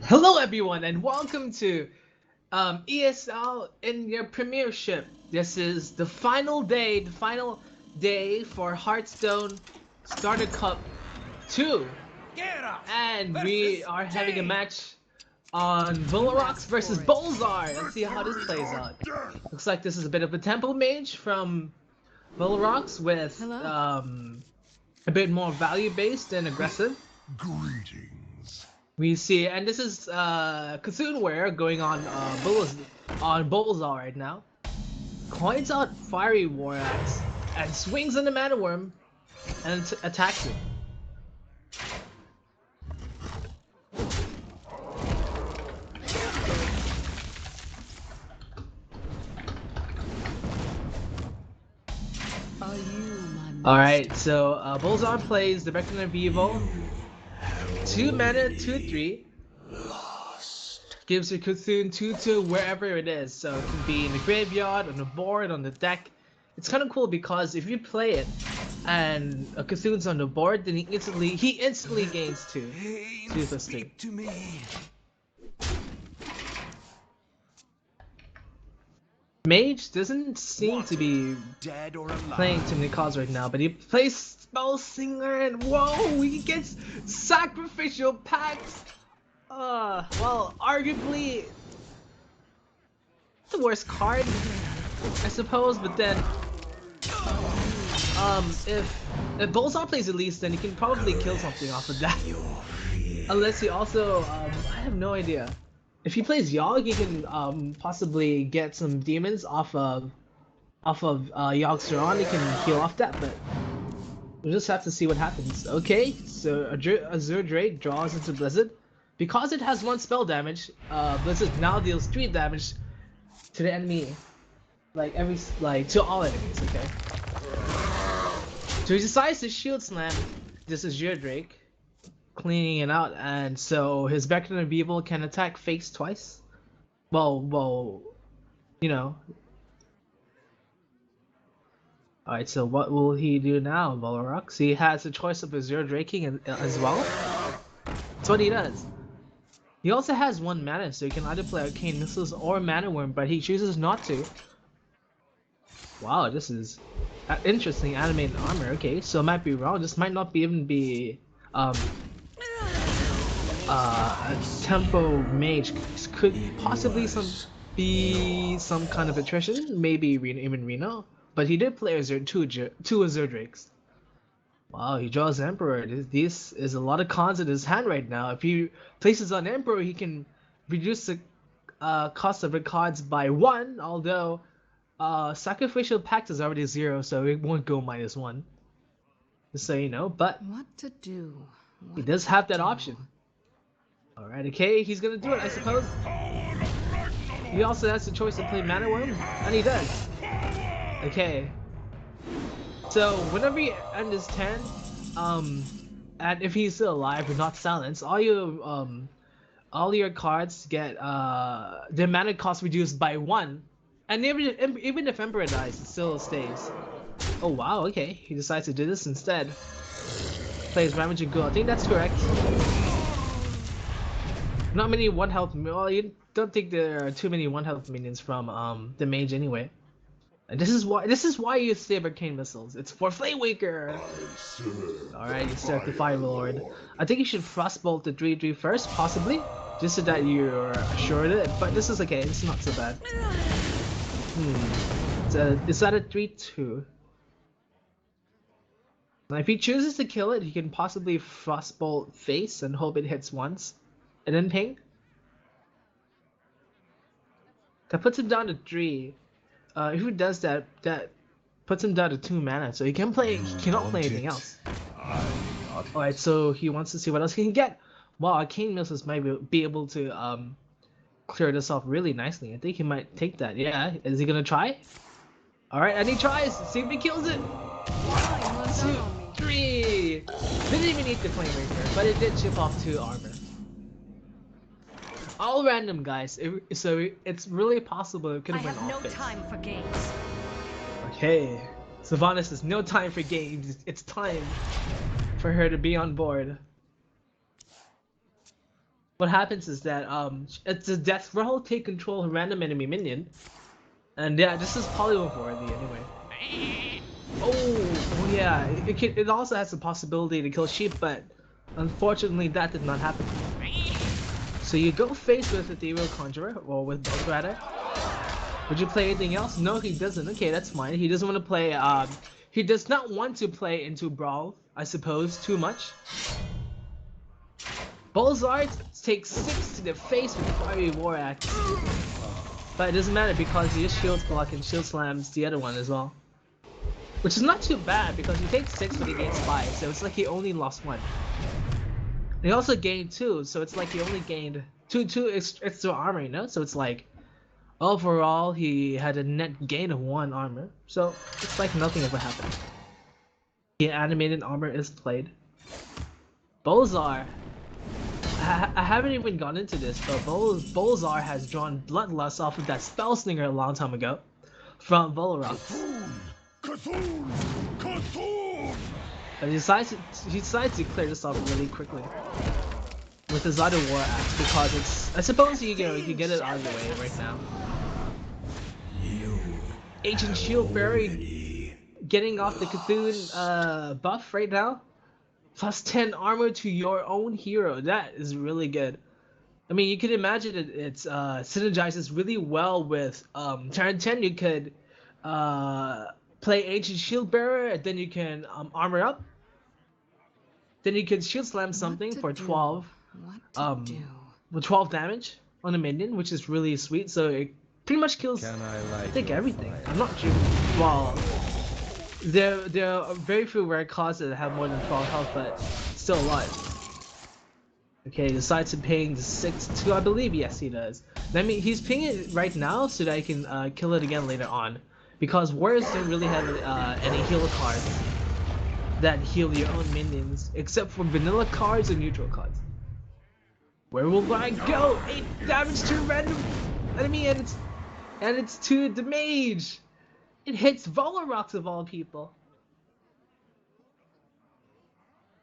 Hello everyone and welcome to ESL India Premiership. This is the final day for Hearthstone Starter Cup 2. And we are having a match on Vularox versus Boulzar. Let's see how this plays out. Looks like this is a bit of a tempo mage from Vularox with a bit more value based and aggressive. Greetings. We see, and this is Cthulhuware going on Boulzar right now. Coins out Fiery War Axe and swings on the Mana Worm and attacks it. Alright, so Boulzar plays the Reckoner of Evil. 2 mana, 2/3. Gives your Cthulhu 2/2 wherever it is. So it can be in the graveyard, on the board, on the deck. It's kind of cool because if you play it and a Cthulhu's on the board, then he instantly gains 2. 2+2. To me. Mage doesn't seem to be Dead or alive. playing too many cards right now, but he plays Spell Singer and whoa, he gets Sacrificial Pact. Well, arguably the worst card, I suppose, but then if Boulzar plays at least, then he can probably kill something off of that. Unless he also, I have no idea. If he plays Yogg, he can possibly get some demons off of Yogg's Saron. He can heal off that, but we'll just have to see what happens. Okay, so Azure Drake draws into Blizzard. Because it has 1 spell damage, Blizzard now deals 3 damage to the enemy. To all enemies, okay? So he decides to Shield Slam this Azure Drake, cleaning it out, and so his Beckoner of Evil can attack face twice. Well, you know. Alright, so what will he do now, Vularox? He has a choice of Azure Draking as well. That's what he does. He also has 1 mana, so he can either play Arcane Missiles or Mana Worm, but he chooses not to. Wow, this is interesting animated armor. Okay, so I might be wrong. This might not even be a tempo mage. This could possibly be some kind of attrition, maybe even Reno. But he did play two Azure Drakes. Wow, he draws Emperor. This is a lot of cons in his hand right now. If he places on Emperor, he can reduce the cost of the cards by 1, although Sacrificial Pact is already 0, so it won't go -1. Just so you know, but what to do? He does have that option. Alright, okay, he's gonna do it, I suppose. He also has the choice to play Mana Worm, and he does. Okay. So whenever you end his turn, and if he's still alive and not silenced, all your cards get their mana cost reduced by 1, and even if Emperor dies, it still stays. Oh wow, okay, he decides to do this instead. Plays Ravaging Ghoul. I think that's correct. Not many 1 health. Well, you don't think there are too many 1 health minions from the mage anyway. This is why you save Arcane Missiles. It's for Flamewaker. Alright, you start the Fire Lord. I think you should Frostbolt the 3/3 first, possibly, just so that you're assured of it. But this is okay. It's not so bad. Is that a 3/2? Now, if he chooses to kill it, he can possibly Frostbolt face and hope it hits once, and then ping. That puts him down to 3. If he does that, that puts him down to 2 mana, so he cannot play anything else. Alright, so he wants to see what else he can get. Wow, Arcane Missiles might be able to clear this off really nicely. I think he might take that. Yeah, is he gonna try? Alright, and he tries. See if he kills it. 2, 3. Didn't even need the Flamewaker, but it did chip off 2 armor. All random, guys. So it's really possible it could have went off base. I have no time for games. Okay, Savannah says no time for games. It's time for her to be on board. what happens is that it's a death roll, take control of a random enemy minion, and yeah, this is polymorph worthy anyway. Oh yeah, it also has the possibility to kill sheep, but unfortunately that did not happen. So you go face with Ethereal Conjurer, or with both rather. Would you play anything else? No, he doesn't. Okay, that's fine. He doesn't want to play. He does not want to play into Brawl, I suppose, too much. Boulzar takes 6 to the face with Fiery War Axe. But it doesn't matter because he just shield block and shield slams the other one as well. Which is not too bad because he takes 6 but he gains 5, so it's like he only lost 1. He also gained 2, so it's like he only gained 2 extra armor, you know? So it's like overall he had a net gain of 1 armor. So it's like nothing ever happened. The animated armor is played. Boulzar. I haven't even gone into this, but Boulzar has drawn Bloodlust off of that Spell Slinger a long time ago from Vularox. But he decides to clear this off really quickly with his other War Axe because it's. I suppose you can get it out of the way right now. Ancient Shield Bearer getting off the Cthulhu buff right now. Plus 10 armor to your own hero. That is really good. I mean, you could imagine it synergizes really well with turn 10. You could play Ancient Shield Bearer, and then you can armor up. Then you can shield slam something for 12. With 12 damage on a minion, which is really sweet. So it pretty much kills, I think, everything. I'm not sure. Well, there are very few rare cards that have more than 12 health, but still a lot. Okay, decides to ping the 6-2, I believe. Yes, he does. I mean, he's pinging it right now so that I can kill it again later on, because warriors don't really have any heal cards that heal your own minions, except for vanilla cards and neutral cards. Where will I go? 8 damage to a random enemy, and it's to the mage. It hits Vularox of all people.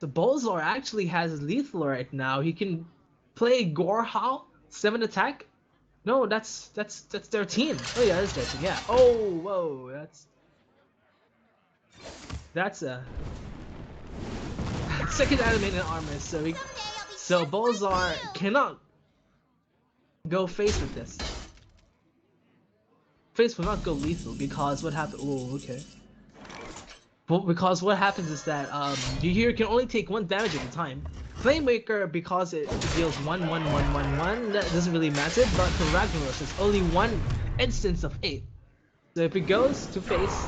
The Boulzar actually has lethal right now. He can play Gorehowl, 7 attack. No, that's 13. Oh yeah, that's 13. Yeah. Oh, whoa, that's a second animated armor. So Boulzar cannot go face with this. Face will not go lethal because what happened? Oh, okay. Well, because what happens is that your hero can only take 1 damage at a time. Flamemaker, because it deals 1, that doesn't really matter, but for Ragnaros, it's only 1 instance of 8. So if it goes to face,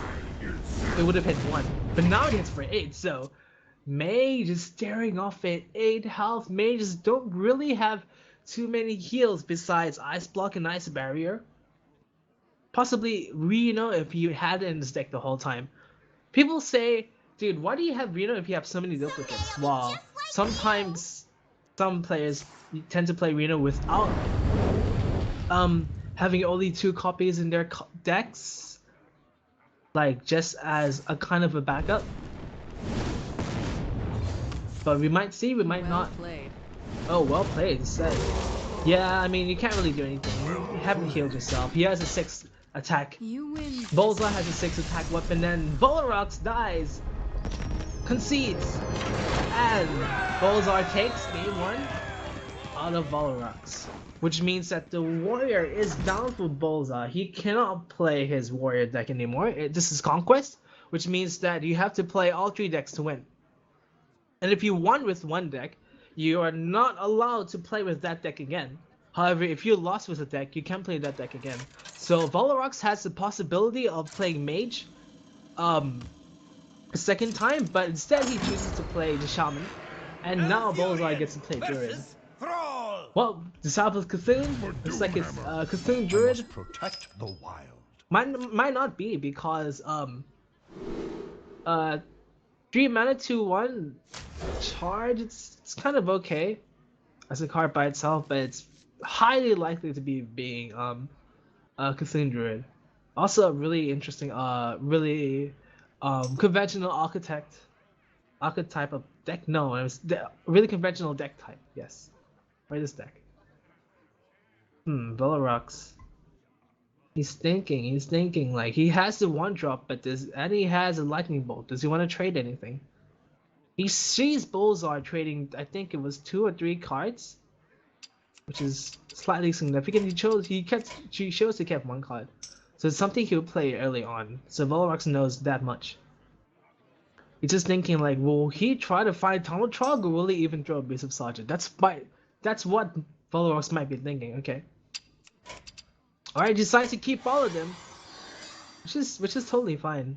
it would have hit 1. But now it hits for 8, so Mage is staring off at 8 health. Mages don't really have too many heals besides Ice Block and Ice Barrier. Possibly Reno if you had it in this deck the whole time. People say, dude, why do you have Reno if you have so many duplicates? Well, sometimes some players tend to play Reno without having only 2 copies in their decks, like just as a kind of a backup. But we might see, we might not. Played. Oh, well played. Said. Yeah, I mean, you can't really do anything. You haven't healed yourself. He has a 6 attack. You win. Boulzar has a 6 attack weapon, and Vularox dies. Concedes. And Boulzar takes game 1 out of Vularox. Which means that the warrior is down for Boulzar. He cannot play his warrior deck anymore. This is Conquest, which means that you have to play all 3 decks to win. And if you won with 1 deck, you are not allowed to play with that deck again. However, if you lost with a deck, you can play that deck again. So Vularox has the possibility of playing Mage a second time, but instead he chooses to play the Shaman. And now Boulzar gets to play Druid. Well, Disciple of Cthulhu, it's like it's Cthulhu Druid. Protect the wild. Might not be because 3 mana 2/1 charge. It's kind of okay as a card by itself, but it's highly likely to be being Cthulhu Druid. Also a really interesting, really conventional archetype of deck. No, it was really conventional deck type. Yes. Right this deck. Vularox. He's thinking like he has the one drop, but and he has a lightning bolt. Does he want to trade anything? He sees Boulzar trading, I think it was 2 or 3 cards, which is slightly significant. He shows he kept 1 card. So it's something he'll play early on. So Volarox knows that much. He's just thinking like, will he try to find Tunnel Trog or will he even throw a Abusive Sergeant? That's what Volarox might be thinking, okay. Alright, decides to keep all of them. Which is totally fine.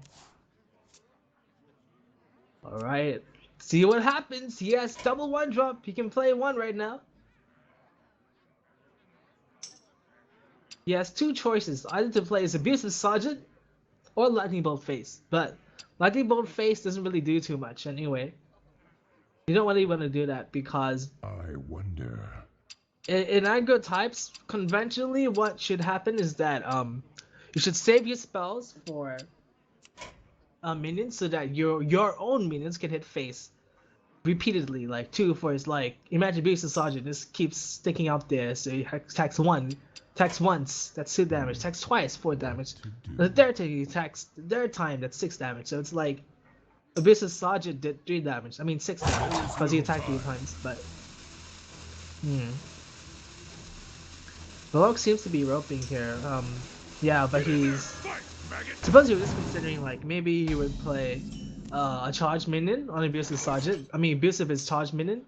Alright. See what happens. He has double 1-drop. He can play 1 right now. He has 2 choices, either to play his Abusive Sergeant or Lightning Bolt Face. But Lightning Bolt Face doesn't really do too much anyway. You don't really want to do that because I wonder. In aggro types, conventionally what should happen is that you should save your spells for minions so that your own minions can hit face repeatedly, like 2 for his, like, imagine Abusive Sergeant just keeps sticking out there, so he attacks once, that's 2 damage, attacks twice, 4 damage, the third time he attacks, the third time that's 6 damage, so it's like Abusive Sergeant did 3 damage, I mean 6 damage, because he attacked 3 times, but Vlog seems to be roping here, yeah, but he's, suppose he was just considering like maybe he would play a charge minion on Abusive Sergeant. I mean, Abusive is charge minion,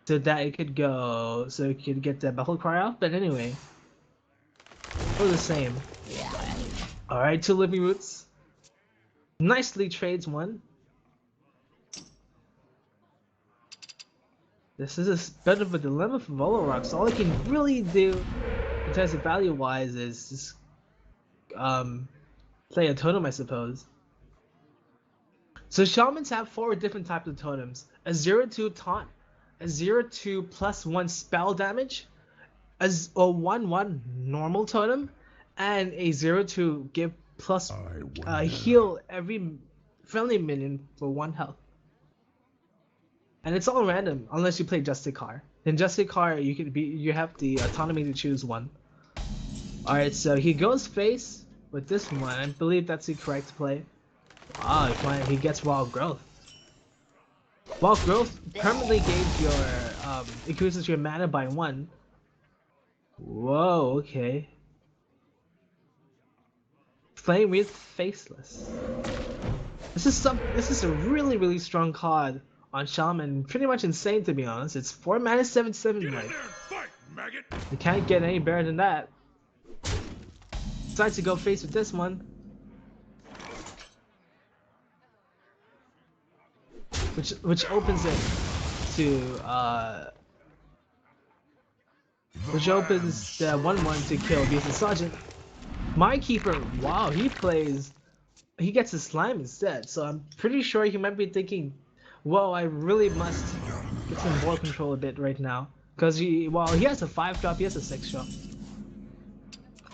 so that it could go, so it could get the battle cry out. But anyway, we're the same. All right, 2 living roots. Nicely trades 1. This is a bit of a dilemma for Volarox. All he can really do in terms of value-wise is just play a totem, I suppose. So shamans have 4 different types of totems: a 0-2 taunt, a 0-2 +1 spell damage, a 1-1 normal totem, and a 0-2 give plus heal every friendly minion for 1 health. And it's all random unless you play Justicar. In Justicar, you have the autonomy to choose 1. All right, so he goes face with this one. I believe that's the correct play. Ah, he gets Wild Growth. Wild Growth permanently gains your increases your mana by 1. Whoa, okay. Playing with Faceless. This is a really strong card on Shaman. Pretty much insane, to be honest. It's 4 mana 7/7 like. You can't get any better than that. Decides to go face with this one. Which opens it to which opens the 1/1 to kill Abusive Sergeant. My Keeper, wow, he gets a slime instead, so I'm pretty sure he might be thinking, whoa, I really must get some board control a bit right now. Because he has a 5-drop, he has a 6-drop.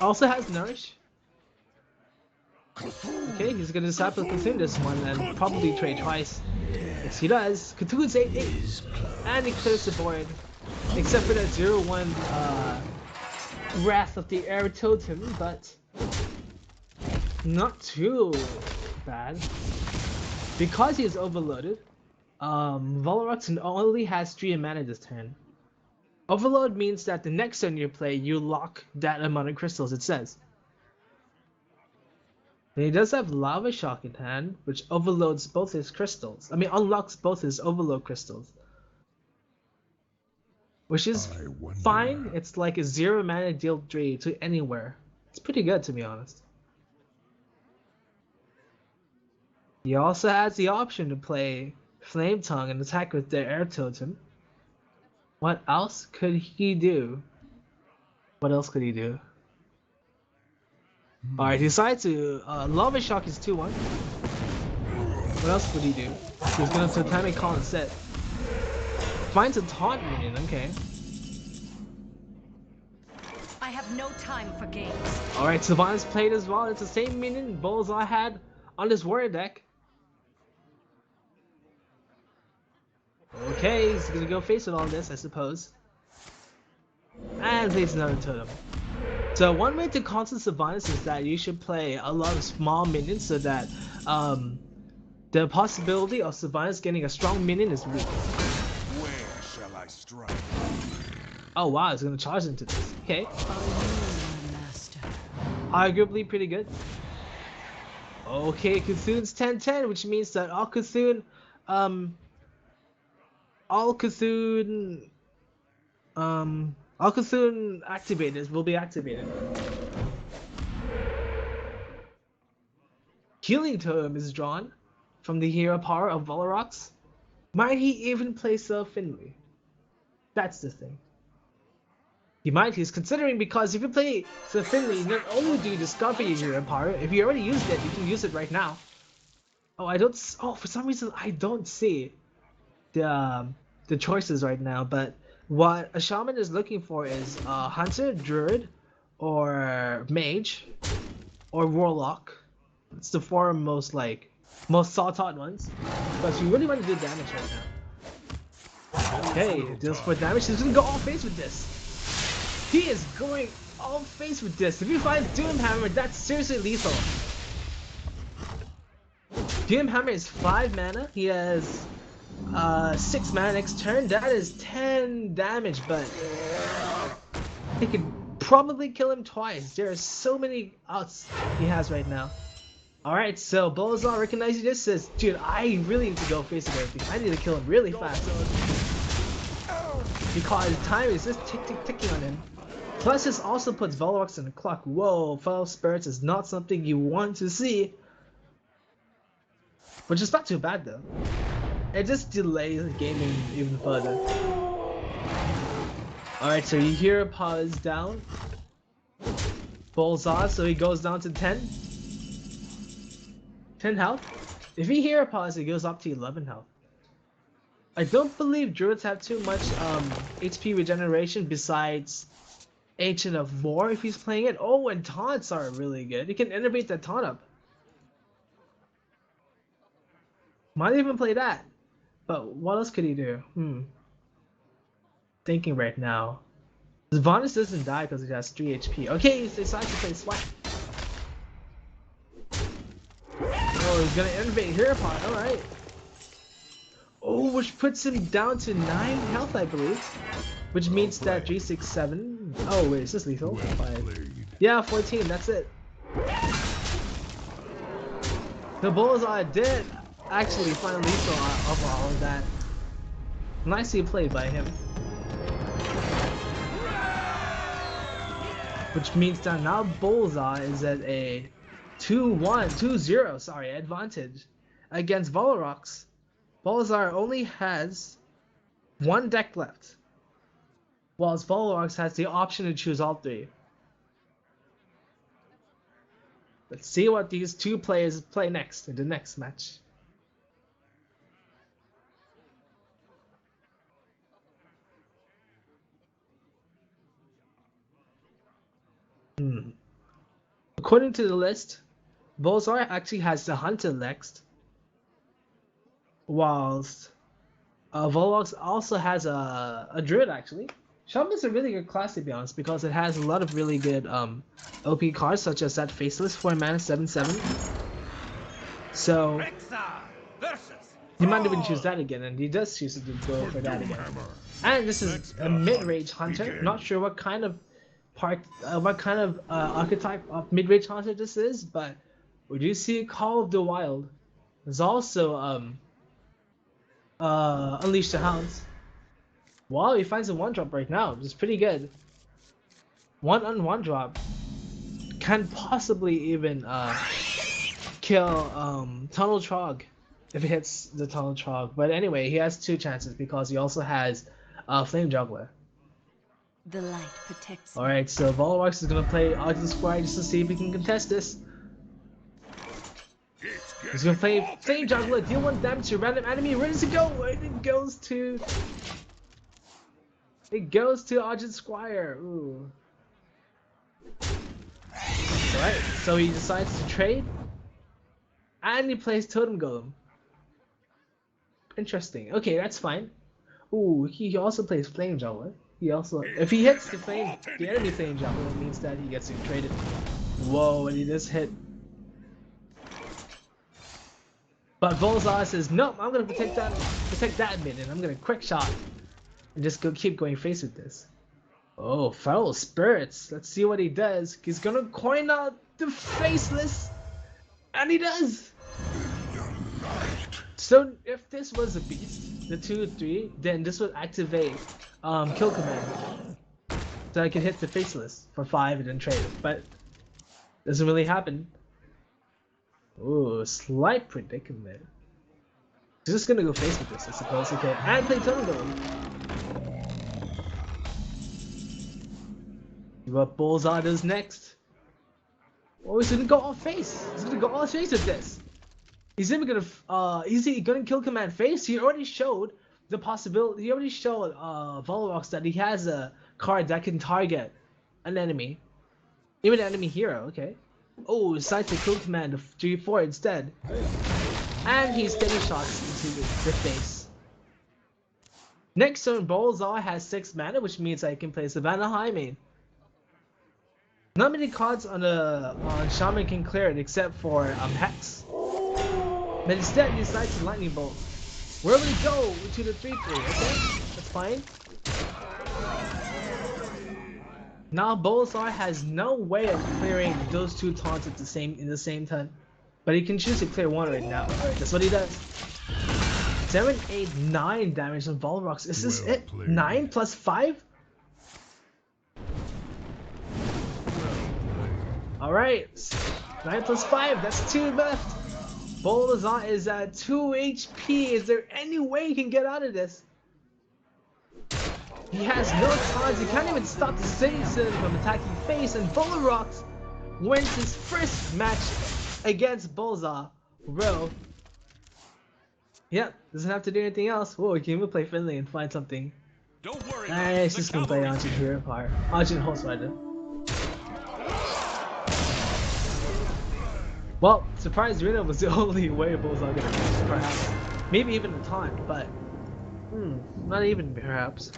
Also has Nourish. Okay, he's gonna decide to consume this one and probably trade twice. Yes, he does. Cthulhu's 8/8. And he clears the board. Except for that 0-1 Wrath of the Air Totem, but not too bad. Because he is overloaded, Volarox only has 3 mana this turn. Overload means that the next turn you play, you lock that amount of crystals, it says. And he does have Lava Shock in hand, which overloads both his crystals. I mean, unlocks both his overload crystals. Which is fine. It's like a 0 mana deal 3 to anywhere. It's pretty good, to be honest. He also has the option to play Flame Tongue and attack with their Air Totem. What else could he do? What else could he do? Alright, he decides to Lava Shock is 2-1. What else would he do? He's gonna Totemic Call instead. Finds a taunt minion, okay. I have no time for games. Alright, Sylvanas played as well. It's the same minion Boulzar had on his warrior deck. Okay, he's gonna go face with all this, I suppose. and plays another totem. So one way to counter Sylvanas is that you should play a lot of small minions so that um, the possibility of Sylvanas getting a strong minion is weak. Where shall I strike? Oh wow, it's gonna charge into this. Okay, Are you my master? arguably pretty good. Okay, Cthulhu's 10-10, which means that um, all Cthulhu, all Cthulhu activators will be activated. Healing Totem is drawn from the hero power of Vularox. Might he even play Sir Finley? That's the thing. He might, he's considering, because if you play Sir Finley, not only do you discover your hero power, if you already used it, you can use it right now. Oh, for some reason, I don't see the choices right now, but what a shaman is looking for is hunter, druid, or mage, or warlock. It's the four most sought out ones. Because you really want to do damage right now. Okay, it deals 4 damage. He's gonna go all face with this. He is going all face with this. If you find Doom Hammer, that's seriously lethal. Doom Hammer is 5 mana. He has 6 mana next turn. That is 10 damage, but he could probably kill him twice. There are so many outs he has right now. Alright, so Boulzar recognizing this says, dude, I really need to go face with everything. I need to kill him really fast. Because time is just ticking on him. Plus, this also puts Vularox in the clock. Whoa, Fellow Spirits is not something you want to see. Which is not too bad though. It just delays the gaming even further. Alright, so you hear pause down. Boulzar, so he goes down to 10. 10 health. If you hear a pause, it goes up to 11 health. I don't believe druids have too much HP regeneration besides Ancient of War if he's playing it. Oh, and taunts are really good. You can innovate that taunt up. Might even play that. But what else could he do? Thinking right now. Sylvanas doesn't die because he has 3 HP. Okay, he decides to play Swipe. Oh, he's gonna innovate Herapod. Alright. Oh, which puts him down to 9 health, I believe. Which means that 3, 6, 7. Oh, wait, is this lethal? 5. Yeah, 14, that's it. The Bullseye did actually find lethal of all of that. Nicely played by him. Which means that now Bullseye is at a 2-0, advantage against Vularox. Boulzar only has 1 deck left, whilst Vularox has the option to choose all 3. Let's see what these two players play next in the next match. According to the list, Boulzar actually has the Hunter next, whilst Volox also has a Druid actually. Shaman's a really good class to be honest because it has a lot of really good OP cards such as that Faceless 4 mana 7/7. So he might even choose that again, and he does choose to go for that again. And this is a mid-range hunter. Not sure what kind of archetype of mid-range hunter this is, but we do see Call of the Wild. There's also Unleash the Hounds. Wow, he finds a 1-drop right now, which is pretty good. 1 drop can possibly even kill Tunnel Trog if it hits the Tunnel Trog. But anyway, he has 2 chances because he also has Flame Juggler. The light protects me. Alright, so Volox is gonna play Argent Squire just to see if he can contest this. He's gonna play Flame Juggler, deal 1 damage to a random enemy. Where does it go? It goes to Argent Squire. Ooh. Alright, so he decides to trade. And he plays Totem Golem. Interesting. Okay, that's fine. Ooh, he also plays Flame Juggler. He also, if he hits the enemy flame jumper, it means that he gets to trade it. Whoa, and he just hit. But Boulzar says, nope, I'm gonna protect that minion. I'm gonna quick shot and just keep going face with this. Oh, foul spirits. Let's see what he does. He's gonna coin out the faceless, and he does. So if this was a beast, the 2/3, then this would activate kill command, so I can hit the faceless for 5 and then trade it. But doesn't really happen. Ooh, slight predicament. He's just gonna go face with this, I suppose. Okay, and play Tunnel Golem. See what Boulzar does next. Oh, he's gonna go all face. He's gonna go all face with this. He's even gonna is he gonna kill command face? He already showed the possibility. He already showed Vularox that he has a card that can target an enemy, even an enemy hero. Okay. Oh, decides to kill command of G4 instead, and he steady shots into the face. Next turn, Boulzar has 6 mana, which means I can play Savannah High main. Not many cards on Shaman can clear it except for Hex. But instead, he decides to Lightning Bolt. Where will he go? To the 3/3, okay? That's fine. Now Boulzar has no way of clearing those 2 taunts at in the same turn. But he can choose to clear 1 right now. Alright, that's what he does. 7, 8, 9 damage on Vularox. Is this it? 9 plus 5? Alright. 9 plus 5, that's 2 left. Boulzar is at 2 HP. Is there any way he can get out of this? He has no taunts. He can't even stop the citizen from attacking face. And Vularox wins his first match against Boulzar. Bro. Yep, doesn't have to do anything else. Whoa, he can even play friendly and find something. Don't worry. Nice, just gonna play Argent Hero Power. Argent Horse Rider. Well, Surprise Reno was the only way Boulzar gonna catch, perhaps. Maybe even a taunt, but not even perhaps.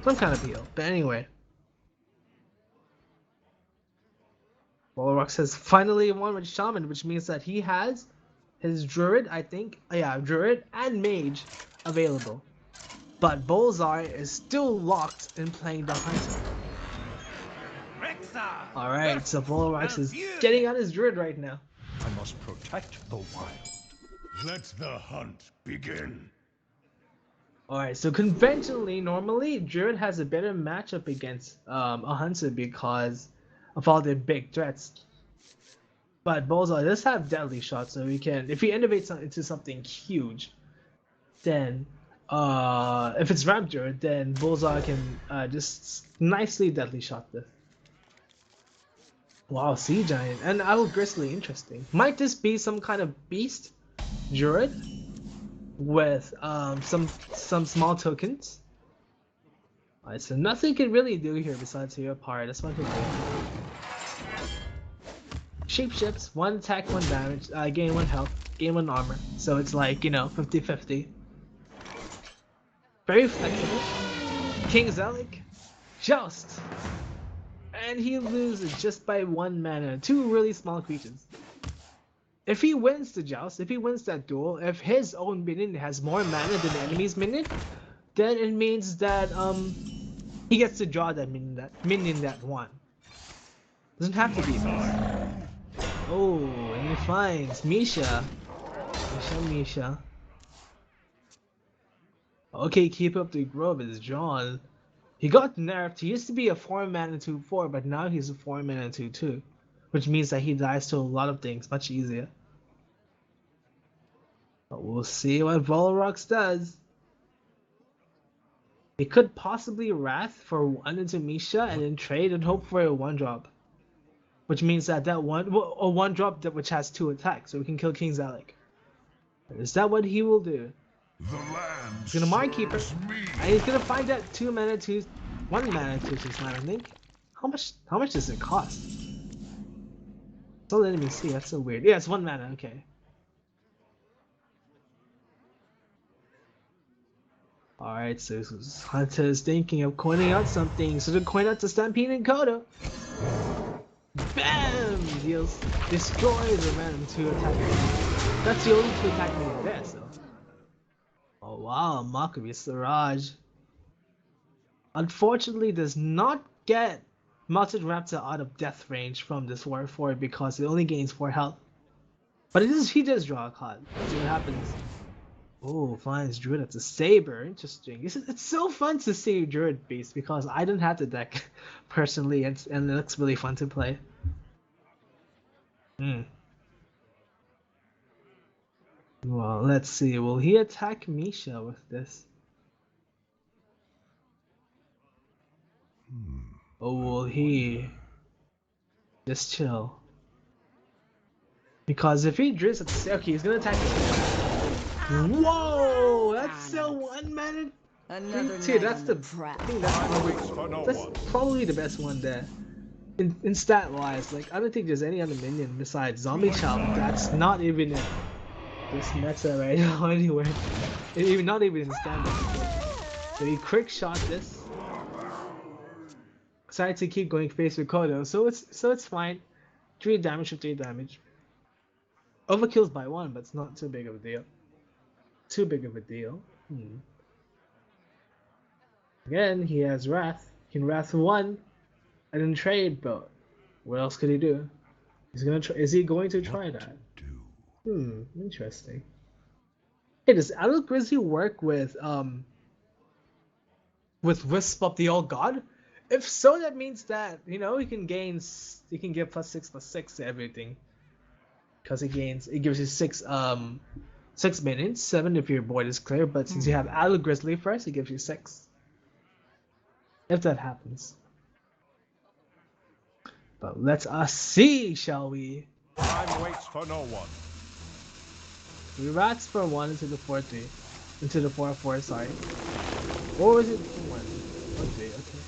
Some kind of heal. But anyway. Vularox has finally won with Shaman, which means that he has his Druid, I think. Yeah, Druid and Mage available. But Boulzar is still locked in playing the Hunter. Alright, so Vularox is getting out his Druid right now. I must protect the wild. Let the hunt begin. Alright, so conventionally, normally, Druid has a better matchup against a Hunter because of all their big threats. But Boulzar does have deadly shots, so he can, if he innovates into something huge, then if it's Ramp Druid, then Boulzar can just nicely deadly shot this. Wow, Sea Giant and Owl Grizzly, interesting. Might this be some kind of beast Druid with some small tokens? Alright, so nothing can really do here besides hero power. That's what I can do. Shapeshifts, 1 attack, 1 damage, gain 1 health, gain 1 armor. So it's like, you know, 50-50. Very flexible. King Zelik, Joust! And he loses just by 1 mana. 2 really small creatures. If he wins the Joust, if he wins that duel, if his own minion has more mana than the enemy's minion, then it means that he gets to draw that minion that won. Doesn't have to be this. Oh, and he finds Misha. Misha. Okay, keep up the grove is drawn. He got nerfed. He used to be a 4 mana 2/4, but now he's a 4 mana 2/2, which means that he dies to a lot of things much easier. But we'll see what Vularox does. He could possibly Wrath for 1 into Misha and then trade and hope for a 1-drop. Which means that a 1-drop which has 2 attacks, so we can kill King Zelik. Is that what he will do? He's gonna Mind Keeper, and he's gonna find that 1 mana 2/6/9, I think. How much does it cost? So let me see, that's so weird. Yeah, it's 1 mana, okay. Alright, so Hunter is thinking of coining out something, so to coin out to Stampede and Kodo. Bam! Destroys a random 2 attack. That's the only 2 attack needed there, so. Oh wow, Mockery Siraj. Unfortunately does not get Melted Raptor out of death range from this War 4 because it only gains 4 health. But he does draw a card. Let's see what happens. Oh, finds Druid as a Saber. Interesting. It's so fun to see Druid Beast because I don't have the deck personally, and it looks really fun to play. Hmm. Well, let's see. Will he attack Misha with this? Or will he just chill? Because if he drifts, okay, he's gonna attack this. Whoa! That's a 1 mana 3/2. That's the. I think that's probably the best one there. In stat wise, like I don't think there's any other minion besides Zombie Child that's not even in this meta right now anywhere. Even not even in standard. So he quick shot this. Decided to keep going face with Kodo, so it's fine. 3 damage for 3 damage. Overkills by 1, but it's not too big of a deal. Too big of a deal. Again, he has Wrath. He can Wrath 1 and then trade, but what else could he do? He's gonna try. Is he going to try that? Interesting. Hey, does Adult Grizzly work with Wisp of the Old God? If so, that means that he can get +6/+6 to everything. Because it gives you 6 minions, 7 if your board is clear, but since you have Adult Grizzly first, it gives you 6. If that happens. But let us see, shall we? Time waits for no one. We rats for 1 into the 4/3. Into the 4/4, sorry. Or was it 1? 4/3, okay.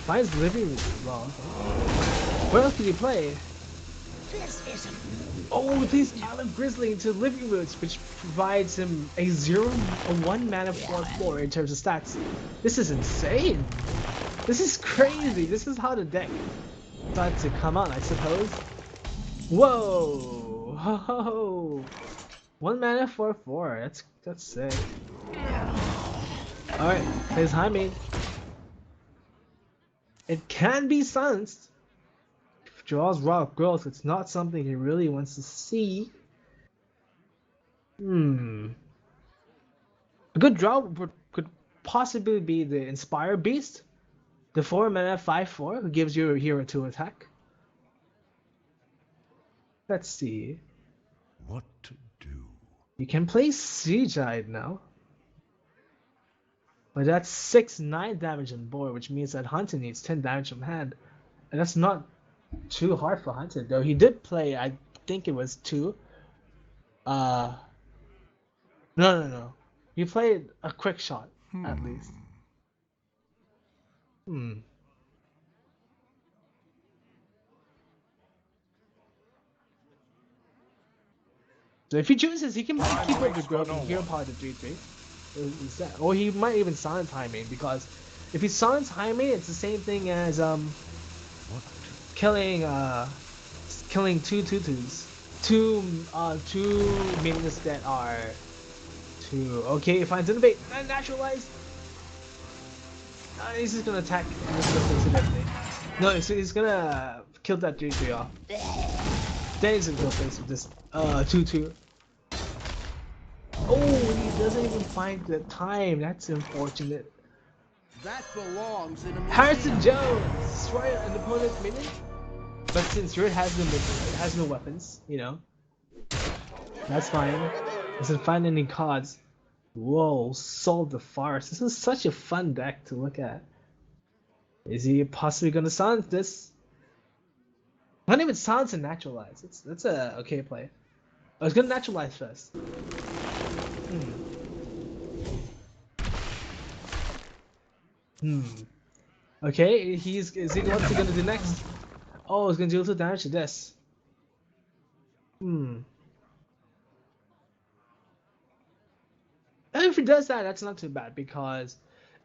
Finds living room as well. What else did he play? Oh, he plays Adult Grizzly into Living Roots, which provides him a 1 mana 4/4 in terms of stats. This is insane. This is crazy. This is how the deck starts to come out, I suppose. Whoa! Ho! 1 mana 4/4. That's sick. Alright, plays High Main. It can be silenced. If draws Rock Growth, it's not something he really wants to see. A good draw could possibly be the Inspire Beast. The 4 mana 5/4 who gives you a hero to attack. Let's see. What to do? You can play Siege-Eyed now. But that's 6/9 damage on board, which means that Hunter needs 10 damage from hand. And that's not too hard for Hunter, though. He did play, I think it was 2. No. He played a quick shot, at least. So if he chooses, he can keep up the growth and hero power to 3/3. Or he might even silence High Main, because if he silence High Main, it's the same thing as killing 2 2/2s. Two minions that are 2. Okay, he finds innovate and naturalize. He's just gonna attack. No, he's gonna kill that 3/3 off. Then he's gonna go face with this 2/2. Oh, he doesn't even find the time. That's unfortunate. That belongs in a museum. Harrison Jones, destroy an opponent's minion. But since Druid has no weapons, that's fine. Doesn't find any cards. Whoa, Soul the Forest. This is such a fun deck to look at. Is he possibly gonna silence this? Not even silence and naturalize. That's a okay play. I was gonna naturalize first. Okay, what's he gonna do next? Oh, he's gonna deal 2 damage to this. And if he does that, that's not too bad because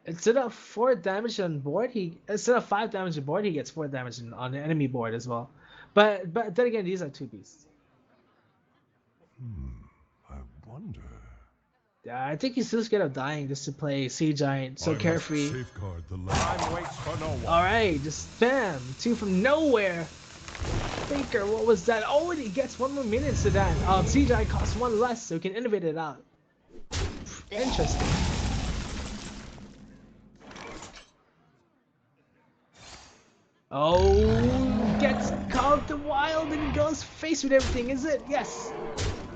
instead of 4 damage on board, instead of 5 damage on board, he gets 4 damage on the enemy board as well. But then again, these are 2 beasts. I wonder. Yeah, I think he's still scared of dying just to play Sea Giant so I must carefree. safeguard the land. Time waits for no one. Alright, just bam! 2 from nowhere! Faker, what was that? Oh, and he gets 1 more minute to that. Sea Giant costs 1 less, so he can innovate it out. Interesting. Oh, gets caught the wild and he goes face with everything, is it? Yes!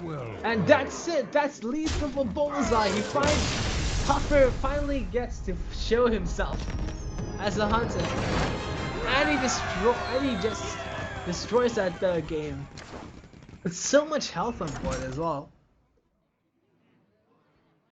Well, And that's it. That's lethal for Boulzar. He finds Puffer finally gets to show himself as a hunter, and he just destroys that game. With so much health on board as well.